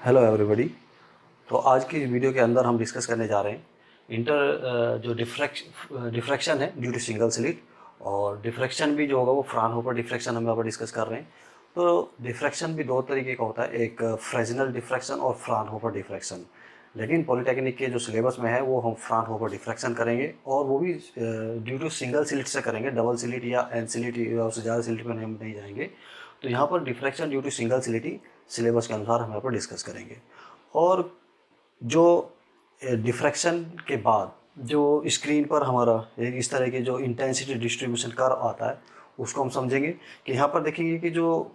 Hello everybody. तो आज की वीडियो के अंदर हम डिस्कस करने जा रहे हैं जो डिफ्रैक्शन है ड्यू टू सिंगल स्लिट, और डिफ्रैक्शन भी जो होगा वो फ्राउनहोफर डिफ्रैक्शन हम यहाँ पर डिस्कस कर रहे हैं। तो डिफ्रैक्शन भी दो तरीके का होता है, एक फ्रेजनल डिफ्रैक्शन और फ्राउनहोफर डिफ्रैक्शन। लेकिन पॉलिटेक्निक के जो सिलेबस में है वो हम फ्राउनहोफर डिफ्रैक्शन करेंगे, और वो भी ड्यू टू सिंगल स्लिट से करेंगे। डबल स्लिट या एन स्लिट या उससे ज़्यादा स्लिट में हम नहीं जाएंगे। तो यहाँ पर diffraction due to single slit ही सिलेबस के अनुसार हम यहाँ पर डिस्कस करेंगे। और जो डिफ्रैक्शन के बाद जो स्क्रीन पर हमारा एक इस तरह के जो इंटेंसिटी डिस्ट्रीब्यूशन कर्व आता है उसको हम समझेंगे कि यहाँ पर देखेंगे कि जो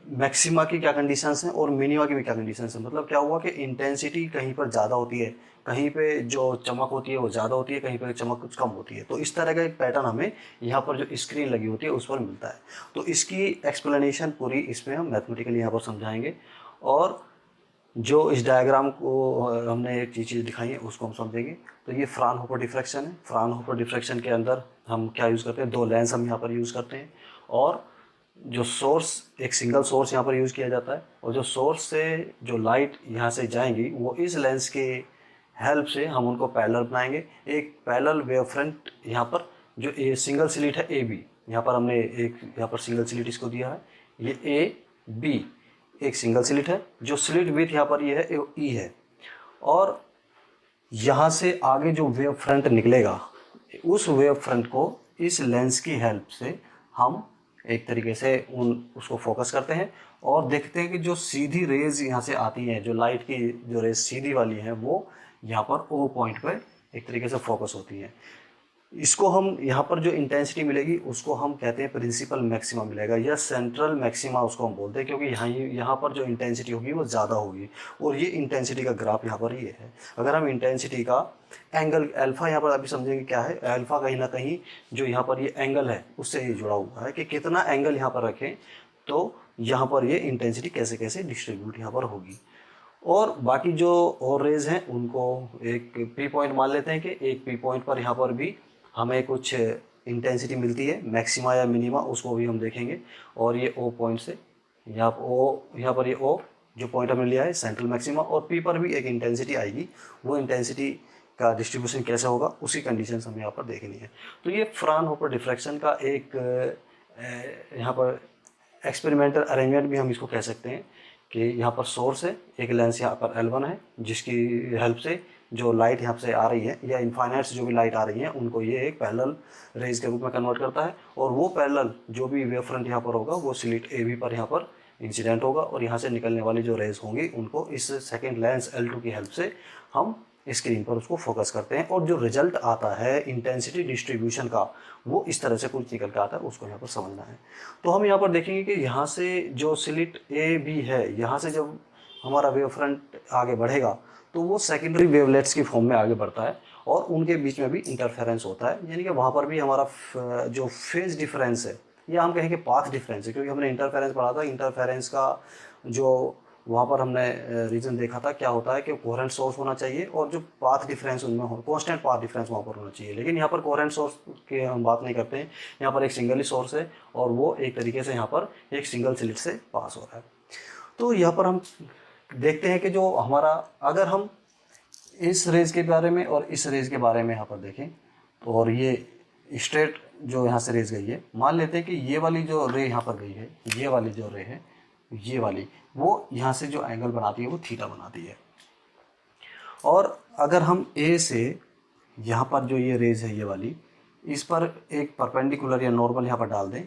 मैक्सिमा की क्या कंडीशंस हैं और मिनिमा की भी क्या कंडीशंस हैं। मतलब क्या हुआ कि इंटेंसिटी कहीं पर ज़्यादा होती है, कहीं पे जो चमक होती है वो ज़्यादा होती है, कहीं पे चमक कुछ कम होती है। तो इस तरह का एक पैटर्न हमें यहाँ पर जो स्क्रीन लगी होती है उस पर मिलता है। तो इसकी एक्सप्लेनेशन पूरी इसमें हम मैथमेटिकली यहाँ पर समझाएंगे, और जो इस डायग्राम को हमने एक चीज़ दिखाई है उसको हम समझेंगे। तो ये फ्राउनहोफर डिफ्रैक्शन है। फ्राउनहोफर डिफ्रैक्शन के अंदर हम क्या यूज़ करते हैं, दो लेंस हम यहाँ पर यूज़ करते हैं, और जो सोर्स, एक सिंगल सोर्स यहाँ पर यूज़ किया जाता है, और जो सोर्स से जो लाइट यहाँ से जाएंगी वो इस लेंस के हेल्प से हम उनको पैरेलल बनाएंगे। एक पैरेलल वेव फ्रंट यहाँ पर जो ए सिंगल स्लिट है ए बी, यहाँ पर हमने एक यहाँ पर सिंगल स्लिट इसको दिया है, ये ए बी एक सिंगल स्लिट है। जो स्लिट विथ यहाँ पर ये है ई है, और यहाँ से आगे जो वेव फ्रंट निकलेगा उस वेव फ्रंट को इस लेंस की हेल्प से हम एक तरीके से उसको फोकस करते हैं, और देखते हैं कि जो सीधी रेज यहाँ से आती हैं, जो लाइट की जो रेज सीधी वाली हैं वो यहाँ पर ओ पॉइंट पर एक तरीके से फोकस होती हैं। इसको हम यहाँ पर जो इंटेंसिटी मिलेगी उसको हम कहते हैं प्रिंसिपल मैक्सिमा मिलेगा, या सेंट्रल मैक्सिमा उसको हम बोलते हैं, क्योंकि यहाँ पर जो इंटेंसिटी होगी वो ज़्यादा होगी। और ये इंटेंसिटी का ग्राफ यहाँ पर ये है। अगर हम इंटेंसिटी का एंगल अल्फ़ा यहाँ पर अभी समझेंगे क्या है, अल्फ़ा कहीं ना कहीं जो यहाँ पर ये एंगल है उससे ये जुड़ा हुआ है कि कितना एंगल यहाँ पर रखें तो यहाँ पर ये इंटेंसिटी कैसे कैसे डिस्ट्रीब्यूट यहाँ पर होगी। और बाकी जो और रेज हैं उनको एक पी पॉइंट मान लेते हैं कि एक पी पॉइंट पर यहाँ पर भी हमें कुछ इंटेंसिटी मिलती है, मैक्सिमा या मिनिमा, उसको भी हम देखेंगे। और ये ओ पॉइंट से यहाँ पर ये ओ जो पॉइंट हमने लिया है सेंट्रल मैक्सिमा, और पी पर भी एक इंटेंसिटी आएगी। वो इंटेंसिटी का डिस्ट्रीब्यूशन कैसे होगा उसकी कंडीशन हमें यहाँ पर देखनी है। तो ये फ्राउनहोफर डिफ्रैक्शन का एक यहाँ पर एक्सपेरिमेंटल अरेंजमेंट भी हम इसको कह सकते हैं कि यहाँ पर सोर्स है, एक लेंस यहाँ पर L1 है, जिसकी हेल्प से जो लाइट यहाँ से आ रही है या इनफाइनाइट से जो भी लाइट आ रही है उनको ये एक पैरेलल रेज के रूप में कन्वर्ट करता है। और वो पैरेलल जो भी वेव फ्रंट यहाँ पर होगा वो स्लिट ए बी पर यहाँ पर इंसिडेंट होगा, और यहाँ से निकलने वाली जो रेज होंगी उनको इस सेकेंड लेंस L2 की हेल्प से हम स्क्रीन पर उसको फोकस करते हैं। और जो रिजल्ट आता है इंटेंसिटी डिस्ट्रीब्यूशन का वो इस तरह से कुछ निकल के आता है, उसको यहाँ पर समझना है। तो हम यहाँ पर देखेंगे कि यहाँ से जो स्लिट ए बी है, यहाँ से जब हमारा वेव फ्रंट आगे बढ़ेगा तो वो सेकेंडरी वेवलेट्स की फॉर्म में आगे बढ़ता है, और उनके बीच में भी इंटरफेरेंस होता है। यानी कि वहाँ पर भी हमारा जो फेज डिफरेंस है, या हम कहेंगे पाथ डिफरेंस है, क्योंकि हमने इंटरफेरेंस पढ़ा था। इंटरफेरेंस का जो वहाँ पर हमने रीज़न देखा था क्या होता है कि कोहेरेंट सोर्स होना चाहिए, और जो पाथ डिफरेंस उनमें हो, कांस्टेंट पाथ डिफरेंस वहाँ पर होना चाहिए। लेकिन यहाँ पर कोहेरेंट सोर्स की हम बात नहीं करते हैं, यहाँ पर एक सिंगल ही सोर्स है, और वो एक तरीके से यहाँ पर एक सिंगल स्लिट से पास हो रहा है। तो यहाँ पर हम देखते हैं कि जो हमारा, अगर हम इस रेज के बारे में और इस रेज के बारे में यहाँ पर देखें, और ये स्ट्रेट जो यहाँ से रेज गई है, मान लेते हैं कि ये वाली जो रे यहाँ पर गई है, ये वाली जो रे है, ये वाली वो यहाँ से जो एंगल बनाती है वो थीटा बनाती है। और अगर हम ए से यहाँ पर जो ये रेज है ये वाली, इस पर एक परपेंडिकुलर या नॉर्मल यहाँ पर डाल दें,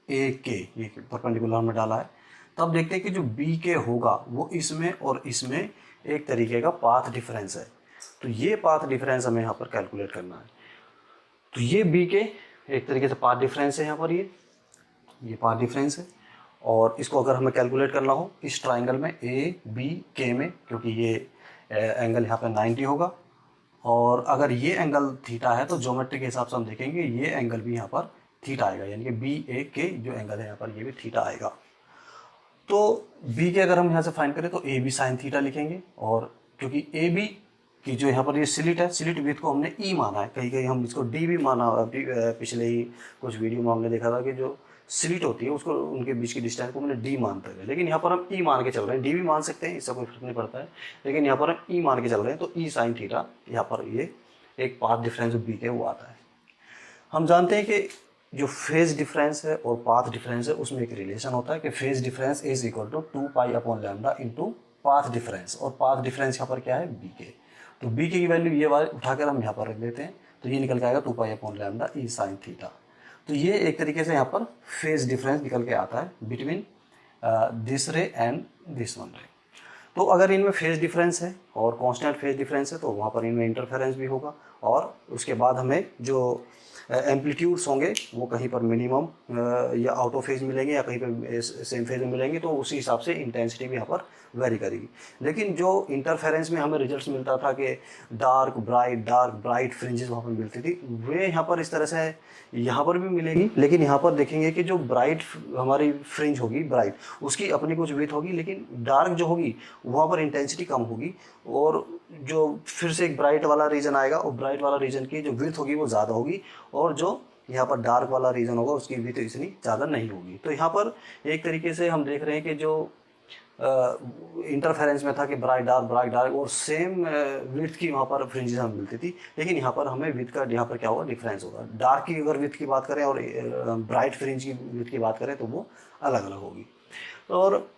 ए के ये परपेंडिकुलर में डाला है, तब देखते हैं कि जो बी के होगा वो इसमें और इसमें एक तरीके का पाथ डिफरेंस है। तो ये पाथ डिफरेंस हमें यहाँ पर कैलकुलेट करना है। तो ये बी के एक तरीके से पाथ डिफरेंस है, यहाँ पर ये पाथ डिफरेंस है। और इसको अगर हमें कैलकुलेट करना हो इस ट्राइंगल में ए बी के में, क्योंकि ये एंगल यहाँ पर 90 होगा, और अगर ये एंगल थीटा है तो ज्योमेट्री के हिसाब से हम देखेंगे ये एंगल भी यहाँ पर थीटा आएगा, यानी कि बी ए के जो एंगल है यहाँ पर ये भी थीटा आएगा। तो बी के अगर हम यहाँ से फाइंड करें तो ए बी साइन थीटा लिखेंगे, और क्योंकि ए बी की जो यहाँ पर ये स्लिट है, स्लिट विथ को हमने ई माना है, कहीं कहीं हम इसको डी भी माना। पिछले ही कुछ वीडियो में हमने देखा था कि जो स्लिट होती है उसको, उनके बीच की डिस्टेंस को मैंने डी मानते हैं, लेकिन यहाँ पर हम ई मान के चल रहे हैं, डी भी मान सकते हैं, इससे कोई फर्क नहीं पड़ता है, लेकिन यहाँ पर हम ई मान के चल रहे हैं, तो ई साइन थीटा यहाँ पर ये एक पाथ डिफरेंस बी के वो आता है। हम जानते हैं कि जो फेज डिफरेंस है और पाथ डिफरेंस है उसमें एक रिलेशन होता है कि phase difference is equal to 2π/λ into path difference, और पाथ डिफरेंस यहाँ पर क्या है बी के, तो बी के की वैल्यू ये वाले उठाकर हम यहाँ पर रख देते हैं, तो ये निकल के आएगा 2π/λ ई साइन थीटा। तो ये एक तरीके से यहाँ पर फेज डिफरेंस निकल के आता है बिटवीन दिस रे एंड दिस वन रे। तो अगर इनमें फेज डिफरेंस है और कांस्टेंट फेज डिफरेंस है तो वहाँ पर इनमें इंटरफेरेंस भी होगा, और उसके बाद हमें जो एम्पलीट्यूड्स होंगे वो कहीं पर मिनिमम या आउट ऑफ फेज मिलेंगे या कहीं पर सेम फेज में मिलेंगे, तो उसी हिसाब से इंटेंसिटी भी यहाँ पर वेरी करेगी। लेकिन जो इंटरफेरेंस में हमें रिजल्ट्स मिलता था कि डार्क ब्राइट फ्रिंजेस वहाँ पर मिलती थी, वे यहाँ पर इस तरह से यहाँ पर भी मिलेगी, लेकिन यहाँ पर देखेंगे कि जो ब्राइट हमारी फ्रिंज होगी ब्राइट उसकी अपनी कुछ विड्थ होगी, लेकिन डार्क जो होगी वहाँ पर इंटेंसिटी कम होगी, और जो फिर से एक ब्राइट वाला रीजन आएगा और ब्राइट वाला रीजन की जो विड्थ होगी वो ज़्यादा होगी, और जो यहाँ पर डार्क वाला रीजन होगा उसकी विड्थ इतनी ज़्यादा नहीं होगी। तो यहाँ पर एक तरीके से हम देख रहे हैं कि जो इंटरफेरेंस में था कि ब्राइट डार्क और सेम विड्थ की वहाँ पर फ्रिंजेस हमें मिलती थी, लेकिन यहाँ पर हमें विड्थ का यहाँ पर क्या होगा डिफरेंस होगा। डार्क की अगर विड्थ की बात करें और ब्राइट फ्रिंज की विड्थ की बात करें तो वो अलग अलग होगी। और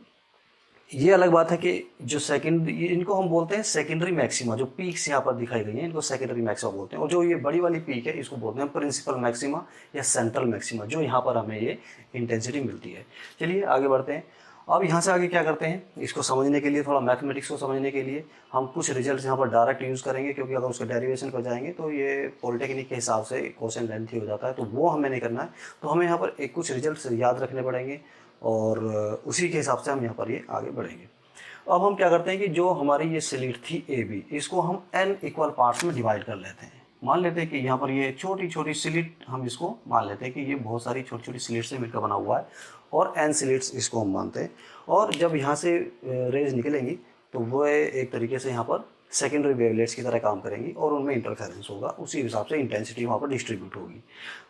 ये अलग बात है कि जो इनको हम बोलते हैं सेकेंडरी मैक्सिमा, जो पीक्स यहाँ पर दिखाई गई हैं इनको सेकेंडरी मैक्सिमा बोलते हैं, और जो ये बड़ी वाली पीक है इसको बोलते हैं प्रिंसिपल मैक्सिमा या सेंट्रल मैक्सिमा, जो यहाँ पर हमें ये इंटेंसिटी मिलती है। चलिए आगे बढ़ते हैं। अब यहाँ से आगे क्या करते हैं, इसको समझने के लिए, थोड़ा मैथमेटिक्स को समझने के लिए हम कुछ रिजल्ट्स यहाँ पर डायरेक्ट यूज़ करेंगे, क्योंकि अगर उसका डेरिवेशन पर जाएंगे तो ये पॉलिटेक्निक के हिसाब से क्वेश्चन लेंथी हो जाता है, तो वो हमें नहीं करना है। तो हमें यहाँ पर कुछ रिजल्ट्स याद रखने पड़ेंगे और उसी के हिसाब से हम यहाँ पर ये आगे बढ़ेंगे। अब हम क्या करते हैं कि जो हमारी ये स्लिट थी ए बी, इसको हम n इक्वल पार्ट्स में डिवाइड कर लेते हैं। मान लेते हैं कि यहाँ पर ये छोटी छोटी स्लिट, हम इसको मान लेते हैं कि ये बहुत सारी छोटी छोटी स्लिट से मिलकर बना हुआ है, और n स्लिट्स इसको हम मानते हैं। और जब यहाँ से रेज निकलेंगी तो वो एक तरीके से यहाँ पर सेकेंडरी वेवलेट्स की तरह काम करेंगी और उनमें इंटरफेरेंस होगा, उसी हिसाब से इंटेंसिटी वहाँ पर डिस्ट्रीब्यूट होगी।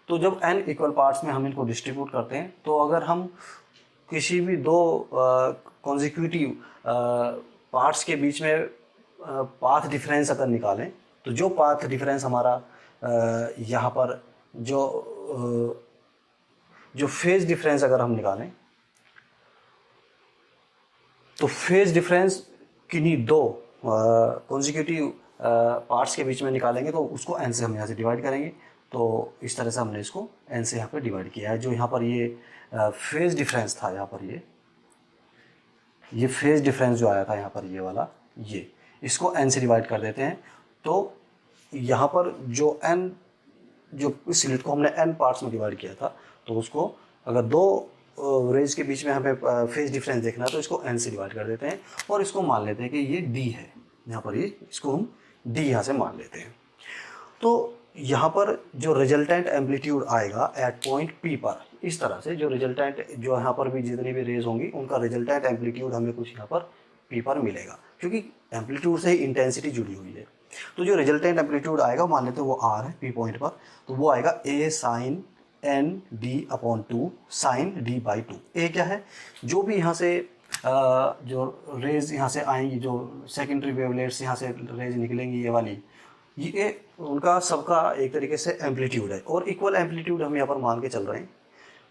तो जब n इक्वल पार्ट्स में हम इनको डिस्ट्रीब्यूट करते हैं, तो अगर हम किसी भी दो कॉन्जिक्यूटिव पार्ट्स के बीच में पाथ डिफरेंस अगर निकालें, तो जो पाथ डिफरेंस हमारा यहाँ पर जो फेज डिफरेंस अगर हम निकालें, तो फेज डिफरेंस किन्हीं दो कॉन्जिक्यूटिव पार्ट्स के बीच में निकालेंगे तो उसको n से हम यहाँ से डिवाइड करेंगे। तो इस तरह से हमने इसको n से यहाँ पर डिवाइड किया है। जो यहाँ पर ये फेज डिफरेंस था, यहाँ पर ये फेज डिफरेंस जो आया था यहाँ पर ये वाला, ये इसको n से डिवाइड कर देते हैं। तो यहाँ पर जो n, जो इस स्लिट को हमने n पार्ट्स में डिवाइड किया था, तो उसको अगर दो रेज के बीच में हमें फेज डिफरेंस देखना है तो इसको n से डिवाइड कर देते हैं, और इसको मान लेते हैं कि ये d है। यहाँ पर ये इसको हम d यहाँ से मान लेते हैं। तो यहाँ पर जो रिजल्टेंट एम्पलीट्यूड आएगा एट पॉइंट P पर, इस तरह से जो रिजल्टेंट, जो यहाँ पर भी जितनी भी रेज होंगी उनका रिजल्टेंट एम्पलीट्यूड हमें कुछ यहाँ पर P पर मिलेगा, क्योंकि एम्पलीट्यूड से ही इंटेंसिटी जुड़ी हुई है। तो जो रिजल्टेंट एम्पलीट्यूड आएगा, मान लेते हैं वो R है P पॉइंट पर, तो वो आएगा A sign ND/2 sine D/2। A क्या है, जो भी यहाँ से जो रेज यहाँ से आएंगी, जो सेकेंडरी वेवलेट्स यहाँ से रेज निकलेंगी, ये वाली, ये उनका सबका एक तरीके से एम्पलीट्यूड है, और इक्वल एम्पलीट्यूड हम यहाँ पर मान के चल रहे हैं।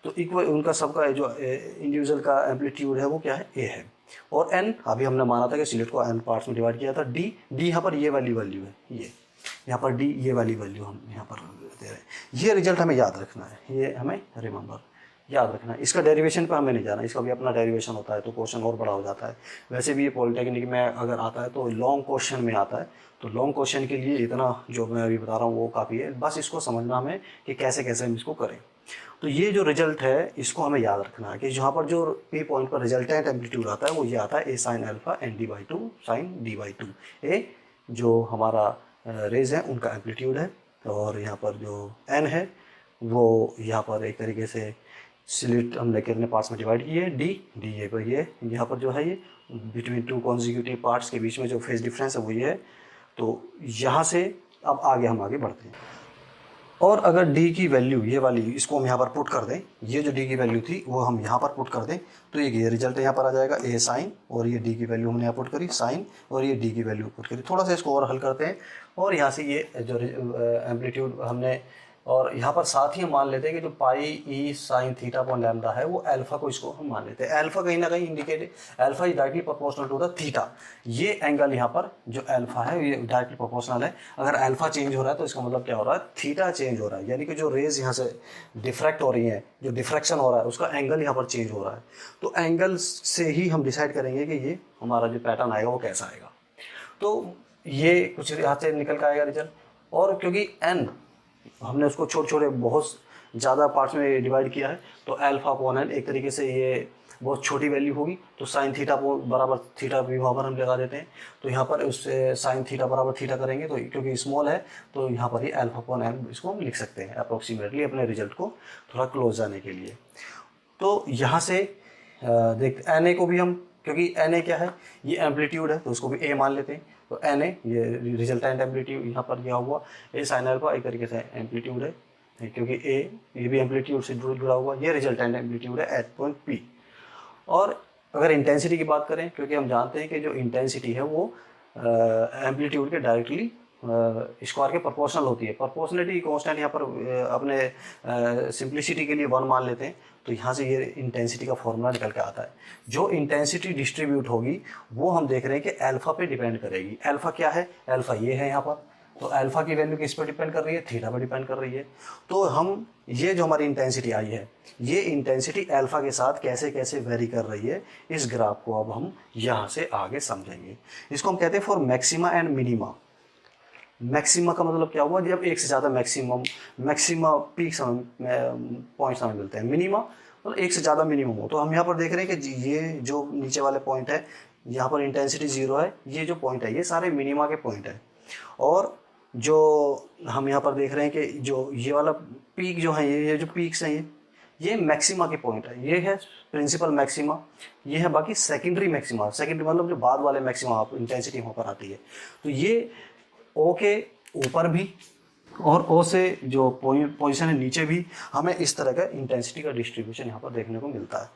तो इक्वल उनका सबका जो इंडिविजुअल का एम्पलीट्यूड है वो क्या है, A है। और n अभी हमने माना था कि स्लिट को n पार्ट्स में डिवाइड किया था। D यहाँ पर ये वाली वैल्यू है, ये यहाँ पर D ये वाली वैल्यू हम यहाँ पर दे रहे हैं। ये रिजल्ट हमें याद रखना है, ये हमें रिमेंबर याद रखना है। इसका डेरिवेशन पर हमें नहीं जाना, इसका भी अपना डेरिवेशन होता है, तो क्वेश्चन और बड़ा हो जाता है। वैसे भी ये पॉलिटेक्निक में अगर आता है तो लॉन्ग क्वेश्चन में आता है, तो लॉन्ग क्वेश्चन के लिए इतना जो मैं अभी बता रहा हूँ वो काफ़ी है। बस इसको समझना हमें कि कैसे कैसे हम इसको करें। तो ये जो रिजल्ट है इसको हमें याद रखना है कि जहाँ पर जो P पॉइंट पर रिजल्टेंट एम्पलीट्यूड आता है वो ये आता है A sine alpha ND/2 sine D/2। A जो हमारा रेज है उनका एम्पलीट्यूड है, और यहाँ पर जो n है वो यहाँ पर एक तरीके से स्लिट हमने कितने पार्ट्स में डिवाइड किए, D ये पर, ये यहाँ पर जो है ये बिटवीन टू कॉन्जिक्यूटिव पार्ट्स के बीच में जो फेज डिफरेंस है वो ये है। तो यहाँ से अब आगे हम आगे बढ़ते हैं। और अगर डी की वैल्यू ये वाली इसको हम यहाँ पर पुट कर दें, ये जो डी की वैल्यू थी वो हम यहाँ पर पुट कर दें, तो ये रिजल्ट यहाँ पर आ जाएगा ए साइन, और ये डी की वैल्यू हमने यहाँ पुट करी साइन, और ये डी की वैल्यू पुट करी। थोड़ा सा इसको और हल करते हैं, और यहाँ से ये जो एम्पलीट्यूड हमने, और यहाँ पर साथ ही हम मान लेते हैं कि जो पाई ई साइन थीटा अपॉन लैम्डा है वो अल्फा को इसको हम मान लेते हैं। अल्फा कहीं ना कहीं indicate, alpha is directly proportional to the theta. ये एंगल यहाँ पर जो अल्फा है ये डायरेक्टली प्रोपोर्शनल है। अगर अल्फा चेंज हो रहा है तो इसका मतलब क्या हो रहा है, थीटा चेंज हो रहा है, यानी कि जो रेज यहाँ से डिफ्रैक्ट हो रही हैं, जो डिफ्रैक्शन हो रहा है उसका एंगल यहाँ पर चेंज हो रहा है। तो एंगल से ही हम डिसाइड करेंगे कि ये हमारा जो पैटर्न आएगा वो कैसा आएगा। तो ये कुछ यहाँ से निकल कर आएगा रिजल्ट। और क्योंकि एन हमने उसको छोटे छोटे बहुत ज़्यादा पार्ट्स में डिवाइड किया है, तो अल्फा अपॉन एन एक तरीके से ये बहुत छोटी वैल्यू होगी, तो साइन थीटा बराबर थीटा भी वहाँ पर हम लगा देते हैं। तो यहाँ पर उससे साइन थीटा बराबर थीटा करेंगे, तो क्योंकि स्मॉल है तो यहाँ पर ही अल्फा अपॉन एन इसको हम लिख सकते हैं अप्रोक्सीमेटली अपने रिजल्ट को थोड़ा क्लोज जाने के लिए। तो यहाँ से देखते एन ए को भी हम, क्योंकि एन ए क्या है, ये एम्पलीट्यूड है तो उसको भी ए मान लेते हैं। तो एन ए ये रिजल्टेंट एम्पलीट्यूड यहाँ पर क्या हुआ, ए साइन अल्फा एक तरीके से एम्पलीट्यूड है, क्योंकि ए ये भी एम्पलीट्यूड से जुड़ा हुआ, ये रिजल्टेंट एम्पलीट्यूड है एट पॉइंट पी। और अगर इंटेंसिटी की बात करें, क्योंकि हम जानते हैं कि जो इंटेंसिटी है वो एम्पलीट्यूड के डायरेक्टली स्क्वायर के प्रोपोर्शनल होती है। प्रोपोर्शनलिटी कांस्टेंट यहाँ पर अपने सिंप्लिसिटी के लिए 1 मान लेते हैं, तो यहाँ से ये इंटेंसिटी का फॉर्मूला निकल के आता है। जो इंटेंसिटी डिस्ट्रीब्यूट होगी वो हम देख रहे हैं कि अल्फा पे डिपेंड करेगी। अल्फा क्या है, अल्फा ये है यहाँ पर, तो अल्फा की वैल्यू किस पर डिपेंड कर रही है, थीटा पर डिपेंड कर रही है। तो हम ये जो हमारी इंटेंसिटी आई है, ये इंटेंसिटी अल्फा के साथ कैसे कैसे वेरी कर रही है, इस ग्राफ को अब हम यहाँ से आगे समझेंगे। इसको हम कहते हैं for maxima and minima. Maxima का मतलब क्या हुआ, जब एक से ज़्यादा मैक्सिमा पीक पॉइंट्स हमें मिलते हैं। मिनिमा मतलब एक से ज़्यादा मिनिमम हो। तो हम यहाँ पर देख रहे हैं कि ये जो नीचे वाले पॉइंट है, यहाँ पर इंटेंसिटी 0 है, ये जो पॉइंट है ये सारे मिनिमा के पॉइंट है। और जो हम यहाँ पर देख रहे हैं कि जो ये वाला पीक जो है, ये जो पीक्स हैं ये मैक्सिमा के पॉइंट है। ये है प्रिंसिपल मैक्सिमा, ये है बाकी सेकेंडरी मैक्सिमा। सेकेंडरी मतलब जो बाद वाले मैक्सिमा इंटेंसिटी वहाँ पर आती है। तो ये ओ के ऊपर भी और ओ से जो पोजीशन है नीचे भी हमें इस तरह का इंटेंसिटी का डिस्ट्रीब्यूशन यहाँ पर देखने को मिलता है।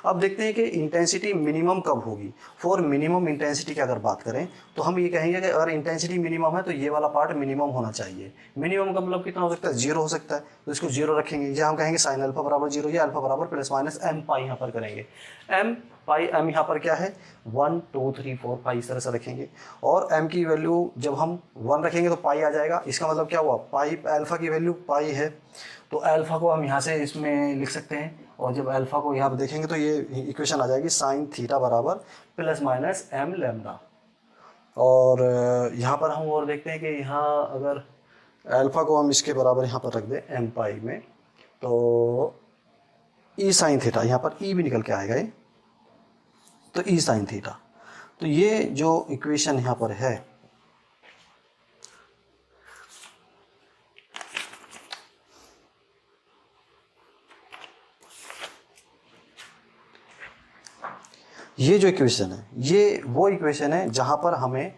अब देखते हैं कि इंटेंसिटी मिनिमम कब होगी। फॉर मिनिमम इंटेंसिटी की अगर बात करें तो हम ये कहेंगे कि अगर इंटेंसिटी मिनिमम है तो ये वाला पार्ट मिनिमम होना चाहिए। मिनिमम का मतलब कितना हो सकता है, 0 हो सकता है, तो इसको 0 रखेंगे। ये हम कहेंगे साइन अल्फा बराबर 0, या अल्फा बराबर प्लस माइनस एम पाई यहाँ पर करेंगे। एम पाई एम यहाँ पर क्या है 1 2 3 4 पाई इस तरह से रखेंगे। और एम की वैल्यू जब हम 1 रखेंगे तो पाई आ जाएगा। इसका मतलब क्या हुआ, पाई अल्फा की वैल्यू पाई है, तो अल्फा को हम यहाँ से इसमें लिख सकते हैं। और जब अल्फा को यहाँ पर देखेंगे तो ये इक्वेशन आ जाएगी साइन थीटा बराबर प्लस माइनस एम लैम्डा। और यहाँ पर हम और देखते हैं कि यहाँ अगर अल्फा को हम इसके बराबर यहाँ पर रख दें एम पाई में, तो ई साइन थीटा, यहाँ पर ई भी निकल के आएगा ये, तो ई साइन थीटा। तो ये जो इक्वेशन यहाँ पर है ये जो इक्वेशन है ये वो इक्वेशन है जहाँ पर हमें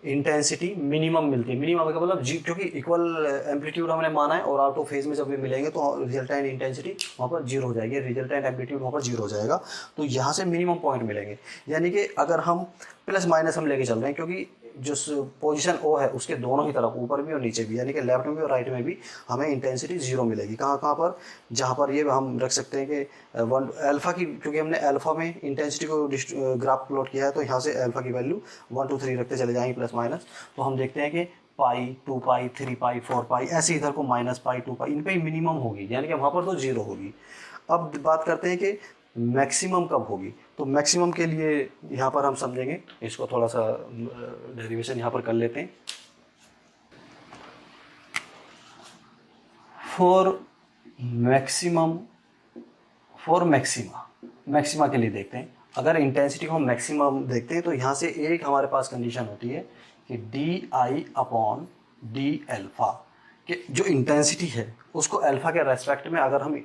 इंटेंसिटी मिनिमम मिलती है। मिनिमम का मतलब जी, क्योंकि इक्वल एम्पलीट्यूड हमने माना है और आउट ऑफ फेज में जब भी मिलेंगे तो रिजल्टेंट इंटेंसिटी वहाँ पर 0 हो जाएगी, रिजल्टेंट एम्पलीट्यूड वहाँ पर 0 हो जाएगा। तो यहाँ से मिनिमम पॉइंट मिलेंगे। यानी कि अगर हम प्लस माइनस हम लेके चल रहे हैं, क्योंकि जो पोजीशन ओ है उसके दोनों ही तरफ ऊपर भी और नीचे भी, यानी कि लेफ्ट में भी और राइट में भी हमें इंटेंसिटी 0 मिलेगी। कहाँ कहाँ पर, जहाँ पर ये हम रख सकते हैं कि 1 अल्फा की, क्योंकि हमने अल्फा में इंटेंसिटी को ग्राफ प्लॉट किया है, तो यहाँ से अल्फा की वैल्यू 1 2 3 रखते चले जाएंगे प्लस माइनस। तो हम देखते हैं कि पाई 2 पाई 3 पाई 4 पाई ऐसे इधर को माइनस पाई 2 पाई इन पर मिनिमम होगी, यानी कि वहाँ पर तो 0 होगी। अब बात करते हैं कि मैक्सिमम कब होगी। तो मैक्सिमम के लिए यहाँ पर हम समझेंगे, इसको थोड़ा सा डेरिवेशन यहाँ पर कर लेते हैं। फॉर मैक्सिमा के लिए देखते हैं। अगर इंटेंसिटी को हम मैक्सिमम देखते हैं तो यहाँ से एक हमारे पास कंडीशन होती है कि D I upon D alpha, कि जो इंटेंसिटी है उसको अल्फा के रेस्पेक्ट में अगर हम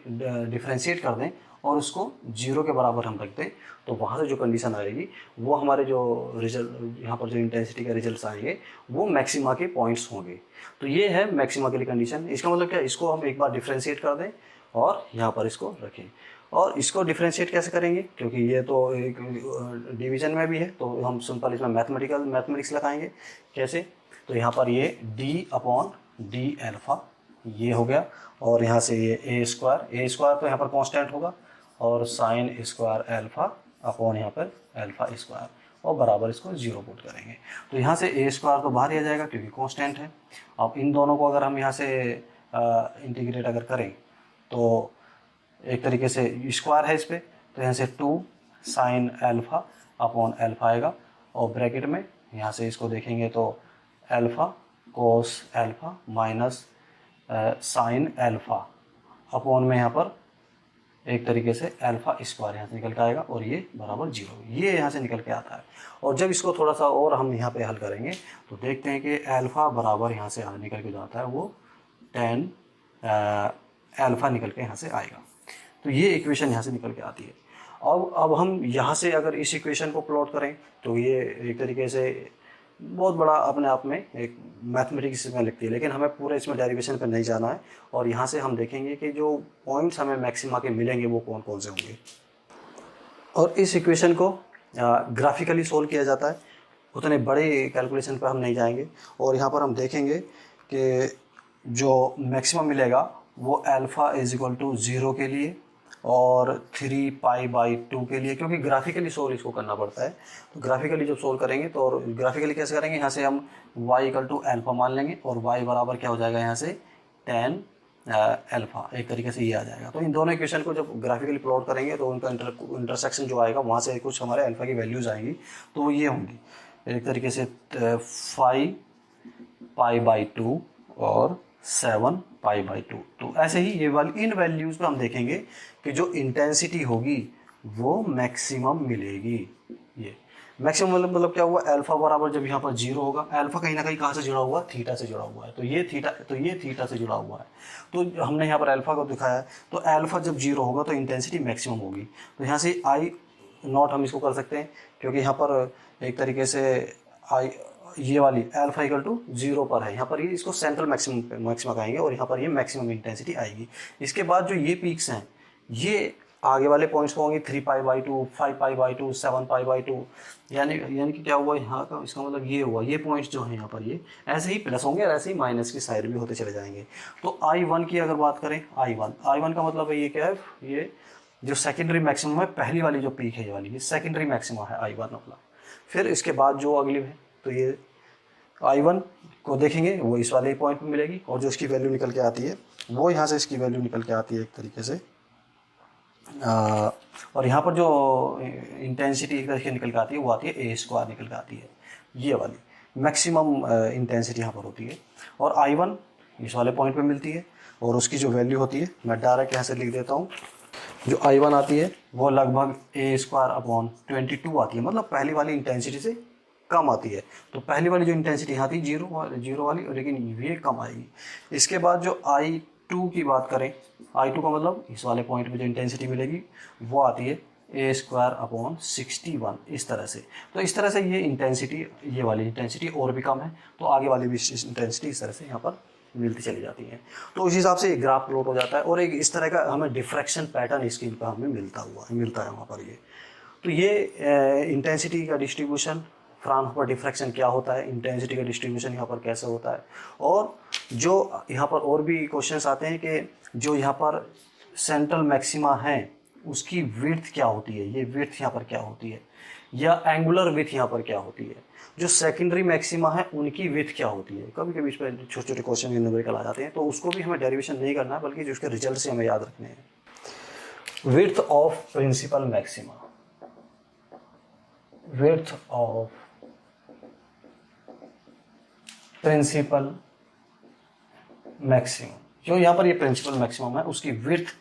डिफ्रेंशिएट कर दें और उसको 0 के बराबर हम रख दें, तो वहाँ से जो कंडीशन आएगी वो हमारे जो रिजल्ट यहाँ पर जो इंटेंसिटी के रिजल्ट्स आएंगे वो मैक्सिमा के पॉइंट्स होंगे। तो ये है मैक्सिमा के लिए कंडीशन। इसका मतलब क्या, इसको हम एक बार डिफ्रेंशिएट कर दें और यहाँ पर इसको रखें। और इसको डिफ्रेंशिएट कैसे करेंगे, क्योंकि ये तो एक डिवीजन में भी है, तो हम सिंपल इसमें मैथमेटिक्स लगाएंगे। कैसे, तो यहाँ पर ये d/d अल्फ़ा ये हो गया, और यहाँ से ये a स्क्वायर तो यहाँ पर कांस्टेंट होगा, और साइन स्क्वायर अल्फ़ा अपॉन यहाँ पर अल्फ़ा स्क्वायर, और बराबर इसको 0 पुट करेंगे। तो यहाँ से a स्क्वायर तो बाहर ही आ जाएगा क्योंकि कांस्टेंट है। अब इन दोनों को अगर हम यहाँ से इंटीग्रेट अगर करें तो एक तरीके से स्क्वायर है इस पर, तो यहाँ से 2 साइन अल्फ़ा अपॉन अल्फ़ा आएगा, और ब्रैकेट में यहाँ से इसको देखेंगे तो alpha cos alpha minus sine alpha upon में यहाँ पर एक तरीके से अल्फ़ा स्क्वायर यहाँ से निकल के आएगा, और ये बराबर 0 ये यहाँ से निकल के आता है। और जब इसको थोड़ा सा और हम यहाँ पे हल करेंगे तो देखते हैं कि अल्फ़ा बराबर यहाँ से निकल के जाता है वो 10 अल्फ़ा निकल के यहाँ से आएगा। तो ये इक्वेशन यहाँ से निकल के आती है। अब हम यहाँ से अगर इस इक्वेशन को प्लॉट करें तो ये एक तरीके से बहुत बड़ा अपने आप में एक मैथमेटिक्स में लगती है, लेकिन हमें पूरे इसमें डेरिवेशन पर नहीं जाना है। और यहाँ से हम देखेंगे कि जो पॉइंट्स हमें मैक्सिमा के मिलेंगे वो कौन कौन से होंगे। और इस इक्वेशन को ग्राफिकली सोल्व किया जाता है, उतने बड़े कैलकुलेशन पर हम नहीं जाएंगे। और यहाँ पर हम देखेंगे कि जो मैक्सिमम मिलेगा वो अल्फ़ा = 0 के लिए और 3π/2 के लिए, क्योंकि ग्राफिकली सोल्व इसको करना पड़ता है। तो ग्राफिकली जब सोल्व करेंगे तो, और ग्राफिकली कैसे करेंगे, यहाँ से हम y = अल्फ़ा मान लेंगे, और y बराबर क्या हो जाएगा यहाँ से 10 अल्फ़ा, एक तरीके से ये आ जाएगा। तो इन दोनों इक्वेशन को जब ग्राफिकली प्लॉट करेंगे तो उनका इंटरसेक्शन जो आएगा वहाँ से कुछ हमारे अल्फ़ा की वैल्यूज़ आएंगी, तो वो ये होंगी एक तरीके से 5π/2 और 7π/2। तो ऐसे ही ये वाली इन वैल्यूज़ पे हम देखेंगे कि जो इंटेंसिटी होगी वो मैक्सिमम मिलेगी। ये मैक्सिमम मतलब क्या हुआ, अल्फ़ा बराबर जब यहाँ पर 0 होगा, अल्फ़ा कहीं ना कहीं कहाँ से जुड़ा हुआ है, थीटा से जुड़ा हुआ है, तो ये थीटा से जुड़ा हुआ है। तो हमने यहाँ पर अल्फ़ा को दिखाया है, तो अल्फ़ा जब 0 होगा तो इंटेंसिटी मैक्सिमम होगी। तो यहाँ से I0 हम इसको कर सकते हैं, क्योंकि यहाँ पर एक तरीके से ये वाली अल्फ़ा = 0 पर है, यहाँ पर ये इसको सेंट्रल मैक्सिमा कहेंगे, और यहाँ पर ये मैक्सिमम इंटेंसिटी आएगी। इसके बाद जो ये पीक्स हैं ये आगे वाले पॉइंट्स होंगे 3π/2, 5π/2, 7π/2, यानी कि क्या हुआ यहाँ का, इसका मतलब ये हुआ, ये पॉइंट्स जो हैं यहाँ पर ये ऐसे ही प्लस होंगे और ऐसे ही माइनस की साइड भी होते चले जाएंगे। तो I1 की अगर बात करें, I1 का मतलब है ये क्या है, ये जो सेकेंडरी मैक्सिमम है, पहली वाली जो पीक है ये वाली, ये सेकेंडरी मैक्सिमम है I1 अपना। फिर इसके बाद जो अगली है तो ये I1 को देखेंगे वो इस वाले पॉइंट पे मिलेगी, और जो इसकी वैल्यू निकल के आती है वो यहाँ से इसकी वैल्यू निकल के आती है एक तरीके से। और यहाँ पर जो इंटेंसिटी एक तरीके निकल के आती है वो आती है a² निकल के आती है, ये वाली मैक्सिमम इंटेंसिटी यहाँ पर होती है। और I1 इस वाले पॉइंट पे मिलती है, और उसकी जो वैल्यू होती है मैं डायरेक्ट यहाँ से लिख देता हूँ। जो I1 आती है वो लगभग a²/22 आती है, मतलब पहली वाली इंटेंसिटी से कम आती है। तो पहली वाली जो इंटेंसिटी यहाँ थी 0 वाली, लेकिन ये कम आएगी। इसके बाद जो I2 की बात करें, I2 का मतलब इस वाले पॉइंट पे जो इंटेंसिटी मिलेगी वो आती है a²/61 इस तरह से। तो इस तरह से ये इंटेंसिटी, ये वाली इंटेंसिटी और भी कम है, तो आगे वाली भी इंटेंसिटी इस तरह से यहाँ पर मिलती चली जाती है। तो उस हिसाब से ग्राफ प्लॉट हो जाता है, और एक इस तरह का हमें डिफ्रैक्शन पैटर्न स्क्रीन पर हमें मिलता है वहाँ पर ये। तो ये इंटेंसिटी का डिस्ट्रीब्यूशन, फ्राउनहोफर डिफ्रैक्शन क्या होता है, इंटेंसिटी का डिस्ट्रीब्यूशन यहाँ पर कैसे होता है। और जो यहाँ पर और भी क्वेश्चंस आते हैं कि जो यहाँ पर सेंट्रल मैक्सिमा है उसकी विड्थ क्या होती है, ये विड्थ यहाँ पर क्या होती है, या एंगुलर विड्थ यहाँ पर क्या होती है। जो सेकेंडरी मैक्सिमा है उनकी विड्थ क्या होती है। कभी कभी इस पर छोटे छोटे क्वेश्चन न्यूमेरिकल आ जाते हैं, तो उसको भी हमें डेरिवेशन नहीं करना है, बल्कि जो उसके रिजल्ट से हमें याद रखने हैं। Width of principal maxima, width of principal maximum, जो यहाँ पर ये प्रिंसिपल मैक्सिमम है उसकी विड्थ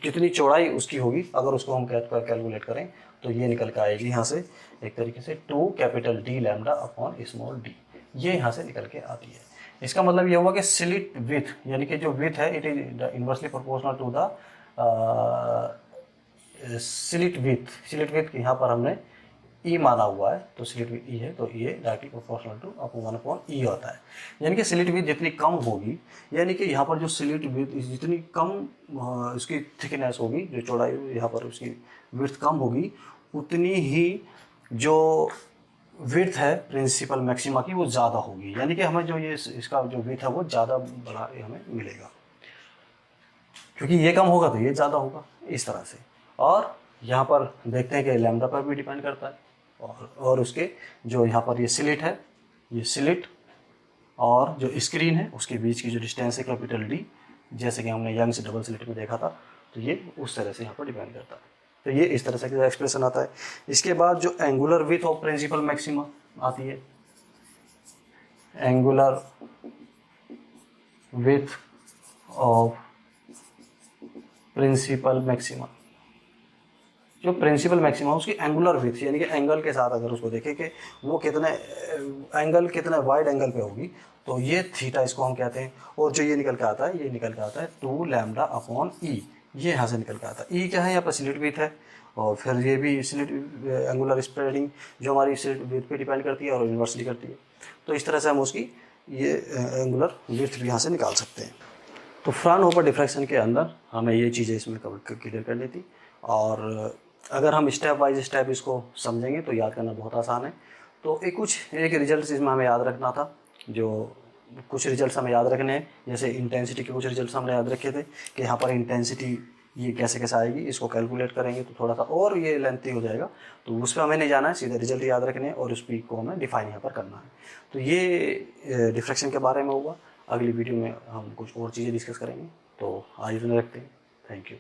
कितनी चौड़ाई उसकी होगी, अगर उसको हम कैलकुलेट करें तो ये निकल के आएगी यहाँ से एक तरीके से 2D λ/d, ये यहाँ से निकल के आती है। इसका मतलब ये हुआ कि स्लिट विथ, यानी कि जो विथ है it is inversely proportional to the slit width यहाँ पर हमने ई माना हुआ है, तो स्लिट विथ ई है, तो ये directly proportional two upon 1/E होता है। यानी कि स्लिट विथ जितनी कम होगी, यानी कि यहाँ पर जो स्लिट विथ जितनी कम उसकी थिकनेस होगी, जो चौड़ाई यहाँ पर उसकी विड्थ कम होगी, उतनी ही जो विड्थ है प्रिंसिपल मैक्सिमा की वो ज़्यादा होगी। यानी कि हमें जो ये इसका जो विड्थ है वो ज़्यादा बड़ा हमें मिलेगा, क्योंकि ये कम होगा तो ये ज़्यादा होगा, इस तरह से। और यहाँ पर देखते हैं कि लैम्डा पर भी डिपेंड करता है, और उसके जो यहाँ पर ये स्लिट है, ये स्लिट और जो स्क्रीन है उसके बीच की जो डिस्टेंस है कैपिटल डी, जैसे कि हमने यंग्स डबल स्लिट में देखा था, तो ये उस तरह से यहाँ पर डिपेंड करता है। तो ये इस तरह से एक्सप्रेशन आता है। इसके बाद जो angular width of principal maxima आती है, angular width of principal maxima, जो प्रिंसिपल मैक्सिमा उसकी एंगुलर विथ यानी कि एंगल के साथ अगर उसको देखें कि वो कितने एंगल कितने वाइड एंगल पे होगी, तो ये थीटा इसको हम कहते हैं। और जो ये निकल के आता है, ये निकल के आता है 2 लैम्डा अपॉन ई, ये यहाँ से निकल के आता है। ई क्या है, यहाँ पर स्लिट विथ है, और फिर ये भी स्लिट एंगुलर स्प्रेडिंग जो हमारी स्लिट विथ पे डिपेंड करती है और यूनिवर्सली करती है। तो इस तरह से हम उसकी ये एंगुलर विथ भी यहाँ से निकाल सकते हैं। तो फ्राउनहोफर डिफ्रैक्शन के अंदर हमें ये चीज़ें इसमें क्लियर कर लेती, और अगर हम स्टेप बाय स्टेप इसको समझेंगे तो याद करना बहुत आसान है। तो एक रिजल्ट इसमें हमें याद रखना था, जो कुछ रिजल्ट्स हमें याद रखने हैं, जैसे इंटेंसिटी के कुछ रिजल्ट्स हमने याद रखे थे कि यहाँ पर इंटेंसिटी ये कैसे कैसे आएगी, इसको कैलकुलेट करेंगे तो थोड़ा सा और ये लेंथी हो जाएगा, तो उस पर हमें नहीं जाना है, सीधे रिजल्ट याद रखने हैं और उस पीक को हमें डिफाइन यहाँ पर करना है। तो ये डिफ्रैक्शन के बारे में होगा। अगली वीडियो में हम कुछ और चीज़ें डिस्कस करेंगे। तो आज इतना रखते हैं। Thank you.